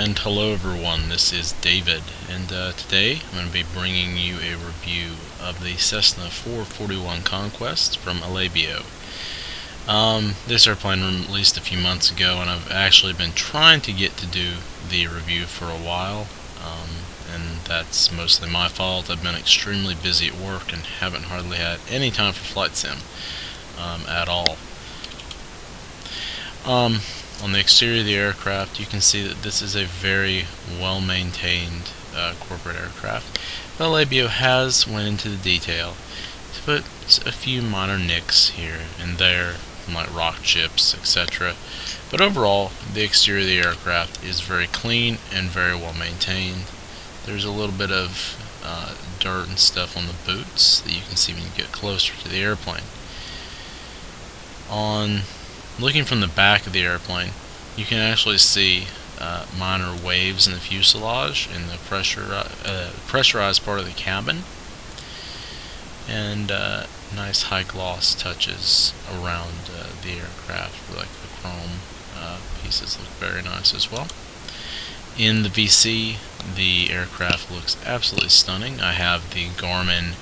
and hello everyone, this is David, and today I'm going to be bringing you a review of the Cessna 441 Conquest from Alabeo. This airplane released a few months ago, and I've actually been trying to get to do the review for a while, and that's mostly my fault. I've been extremely busy at work and haven't hardly had any time for flight sim at all. On the exterior of the aircraft, you can see that this is a very well-maintained corporate aircraft. But Alabeo has went into the detail to put a few minor nicks here and there, like rock chips, etc. But overall, the exterior of the aircraft is very clean and very well maintained. There's a little bit of dirt and stuff on the boots that you can see when you get closer to the airplane. Looking from the back of the airplane, you can actually see minor waves in the fuselage in the pressurized part of the cabin, and nice high gloss touches around the aircraft, like the chrome pieces look very nice as well. In the VC, the aircraft looks absolutely stunning. I have the Garmin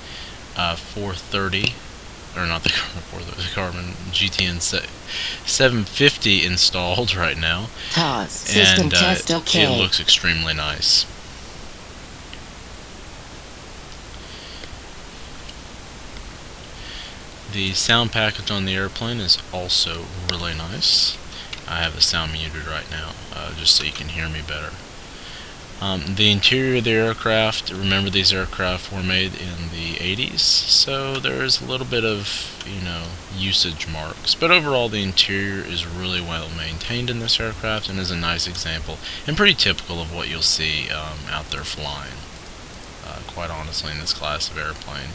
430. Or not the Garmin GTN 750 installed right now, and it looks extremely nice. The sound package on the airplane is also really nice. I have the sound muted right now, just so you can hear me better. The interior of the aircraft, remember these aircraft were made in the 80s, so there's a little bit of, usage marks. But overall, the interior is really well maintained in this aircraft and is a nice example and pretty typical of what you'll see out there flying, quite honestly, in this class of airplane.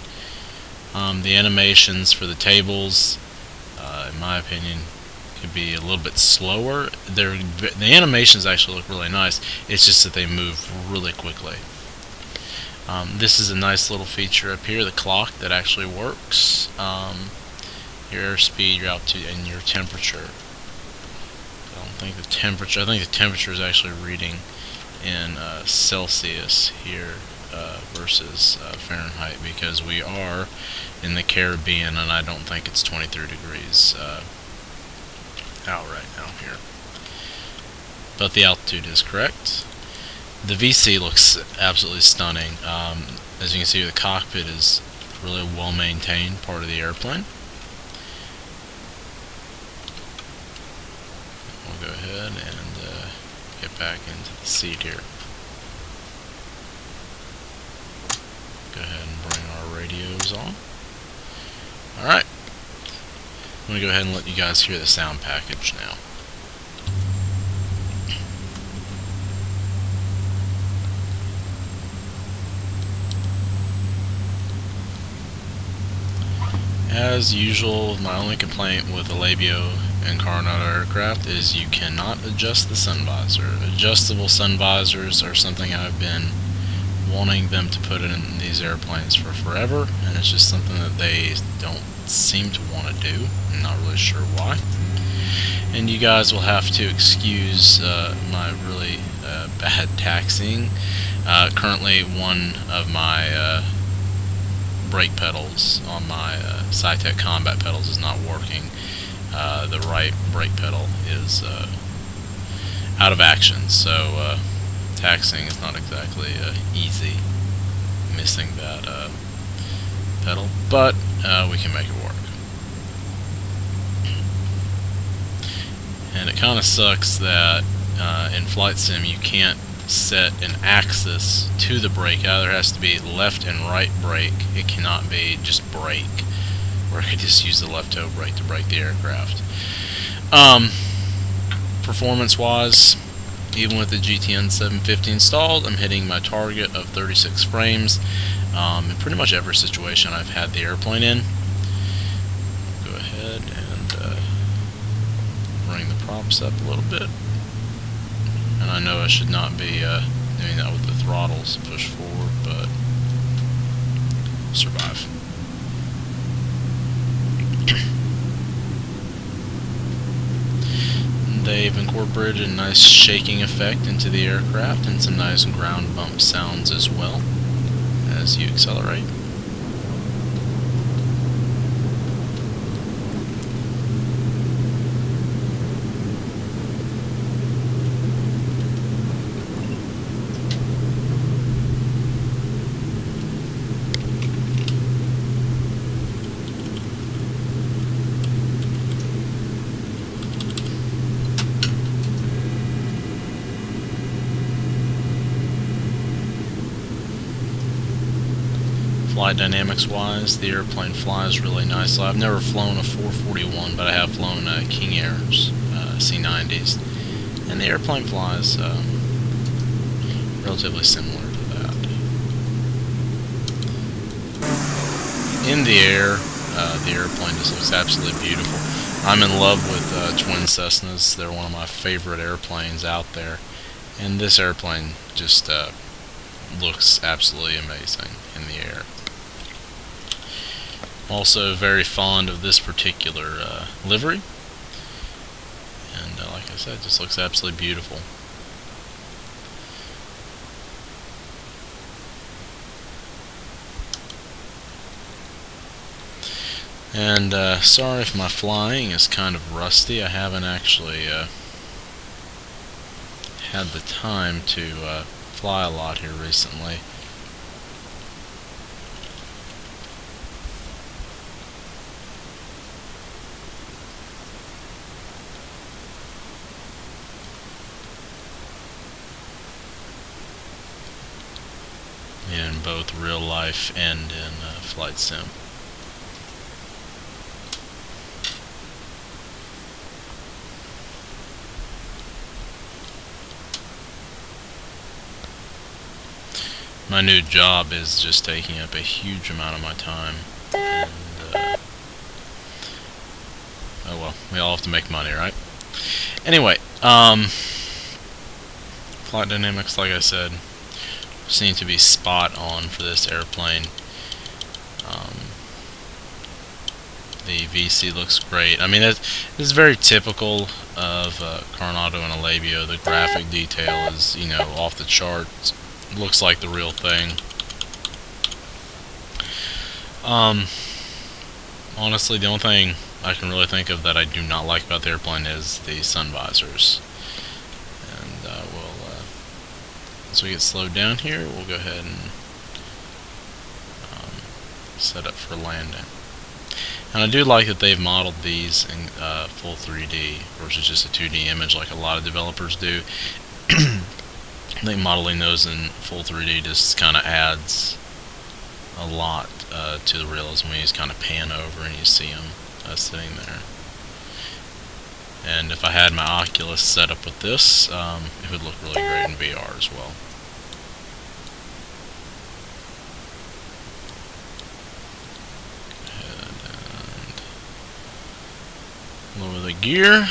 The animations for the tables, in my opinion, could be a little bit slower. The animations actually look really nice. It's just that they move really quickly. This is a nice little feature up here, the clock that actually works. Your airspeed, your altitude, and your temperature. I think the temperature is actually reading in Celsius here versus Fahrenheit, because we are in the Caribbean, and I don't think it's 23 degrees out right now here. But the altitude is correct. The VC looks absolutely stunning. As you can see, the cockpit is really well maintained part of the airplane. We'll go ahead and get back into the seat here. Go ahead and bring our radios on. Alright. I'm going to go ahead and let you guys hear the sound package now. As usual, my only complaint with Alabeo and Coronado aircraft is you cannot adjust the sun visor. Adjustable sun visors are something I've been wanting them to put in these airplanes for forever, and it's just something that they don't seem to want to do. I'm not really sure why. And you guys will have to excuse my really bad taxiing. Currently, one of my brake pedals on my Cytec combat pedals is not working. The right brake pedal is out of action, so taxiing is not exactly easy, missing that pedal, but we can make it work. And it kind of sucks that in flight sim you can't set an axis to the brake. It either has to be left and right brake. It cannot be just brake, where I could just use the left toe brake to brake the aircraft. Performance wise, even with the GTN 750 installed, I'm hitting my target of 36 frames in pretty much every situation I've had the airplane in. Go ahead and bring the props up a little bit. And I know I should not be doing that with the throttles pushed forward, but survive. they've incorporated a nice shaking effect into the aircraft and some nice ground bump sounds as well as you accelerate. Flight dynamics wise, the airplane flies really nicely. I've never flown a 441, but I have flown King Airs, C90s, and the airplane flies relatively similar to that. In the air, the airplane just looks absolutely beautiful. I'm in love with twin Cessnas. They're one of my favorite airplanes out there, and this airplane just looks absolutely amazing in the air. Also very fond of this particular livery, and like I said, just looks absolutely beautiful. And sorry if my flying is kind of rusty. I haven't actually had the time to fly a lot here recently. In both real life and in flight sim. My new job is just taking up a huge amount of my time, and oh well, we all have to make money, right? Anyway, flight dynamics, like I said, seem to be spot on for this airplane. The VC looks great. I mean, it's very typical of Coronado and Alabeo. The graphic detail is, you know, off the charts. Looks like the real thing. Honestly, the only thing I can really think of that I do not like about the airplane is the sun visors. And as we get slowed down here, we'll go ahead and set up for landing. And I do like that they've modeled these in full 3D versus just a 2D image like a lot of developers do. I think modeling those in full 3D just kind of adds a lot to the realism when you just kind of pan over and you see them sitting there. And if I had my Oculus set up with this, it would look really great in VR as well. And lower the gear.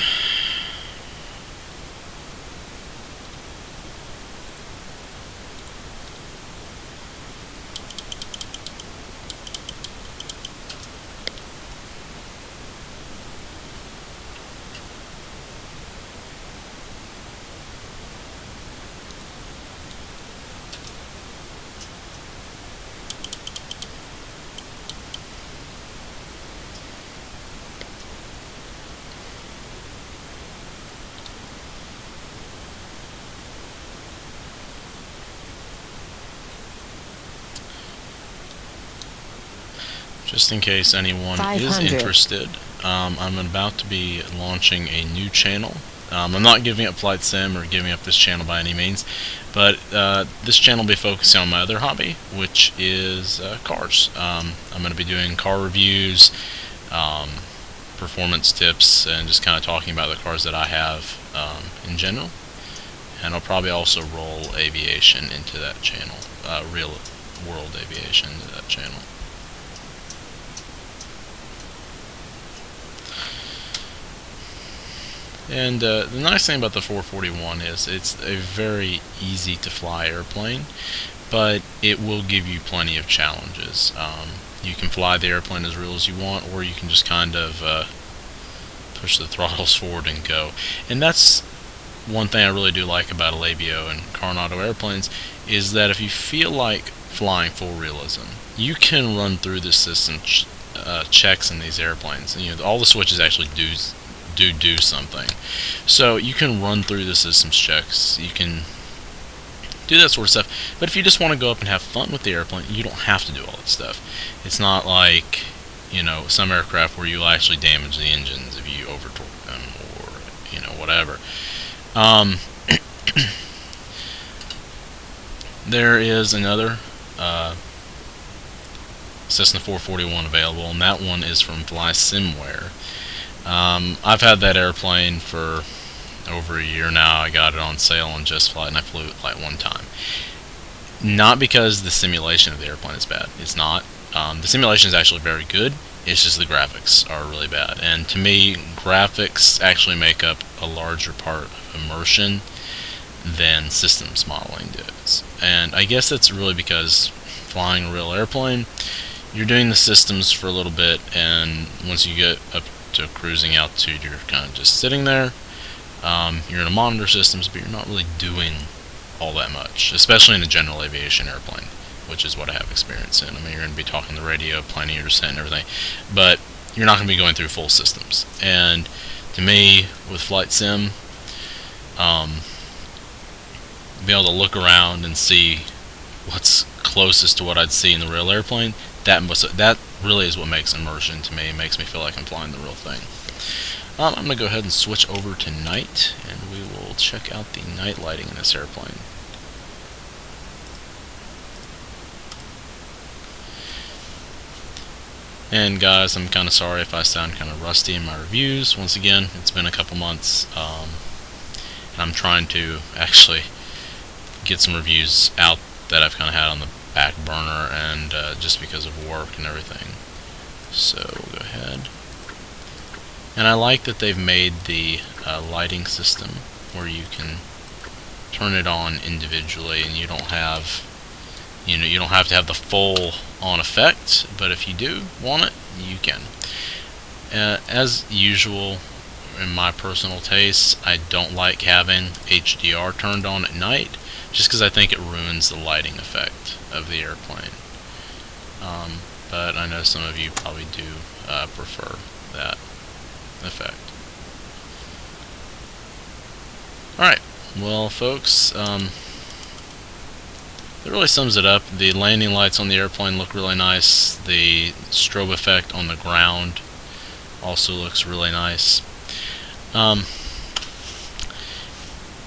Just in case anyone is interested, I'm about to be launching a new channel. I'm not giving up Flight Sim or giving up this channel by any means, but this channel will be focusing on my other hobby, which is cars. I'm going to be doing car reviews, performance tips, and just kind of talking about the cars that I have in general. And I'll probably also roll aviation into that channel, real world aviation into that channel. And the nice thing about the 441 is it's a very easy to fly airplane, but it will give you plenty of challenges. You can fly the airplane as real as you want, or you can just kind of push the throttles forward and go. And that's one thing I really do like about Alabeo and Coronado airplanes, is that if you feel like flying full realism, you can run through the system checks in these airplanes. And, all the switches actually do something. So you can run through the systems checks. You can do that sort of stuff. But if you just want to go up and have fun with the airplane, you don't have to do all that stuff. It's not like, some aircraft where you'll actually damage the engines if you over torque them, or whatever. There is another Cessna 441 available, and that one is from FlySimware. I've had that airplane for over a year now. I got it on sale on Just Flight, and I flew it like one time. Not because the simulation of the airplane is bad. It's not. The simulation is actually very good. It's just the graphics are really bad. And to me, graphics actually make up a larger part of immersion than systems modeling does. And I guess that's really because flying a real airplane, you're doing the systems for a little bit, and once you get up to cruising altitude, you're kind of just sitting there. You're going to monitor systems, but you're not really doing all that much, especially in a general aviation airplane, which is what I have experience in. I mean, you're going to be talking the radio, planning your descent and everything, but you're not going to be going through full systems. And to me, with Flight Sim, be able to look around and see what's closest to what I'd see in the real airplane, that really is what makes immersion to me. It makes me feel like I'm flying the real thing. I'm going to go ahead and switch over to night, and we will check out the night lighting in this airplane. And guys, I'm kind of sorry if I sound kind of rusty in my reviews. Once again, it's been a couple months, and I'm trying to actually get some reviews out that I've kind of had on the back burner, and just because of work and everything. So we'll go ahead. And I like that they've made the lighting system where you can turn it on individually, and you don't have to have the full on effect, but if you do want it, you can. As usual, in my personal taste, I don't like having HDR turned on at night, just because I think it ruins the lighting effect of the airplane. But I know some of you probably do prefer that effect. Alright, well folks, that really sums it up. The landing lights on the airplane look really nice. The strobe effect on the ground also looks really nice.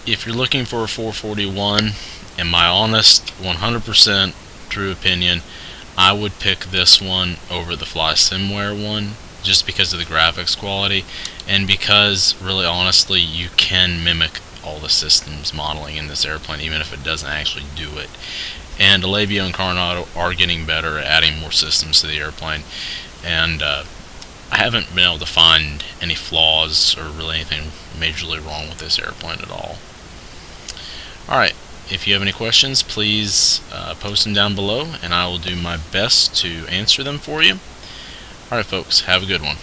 If you're looking for a 441, in my honest 100% true opinion, I would pick this one over the FlySimware one, just because of the graphics quality, and because, really honestly, you can mimic all the systems modeling in this airplane, even if it doesn't actually do it. And Alabeo and Coronado are getting better at adding more systems to the airplane, and I haven't been able to find any flaws or really anything majorly wrong with this airplane at all. Alright, if you have any questions, please post them down below, and I will do my best to answer them for you. Alright folks, have a good one.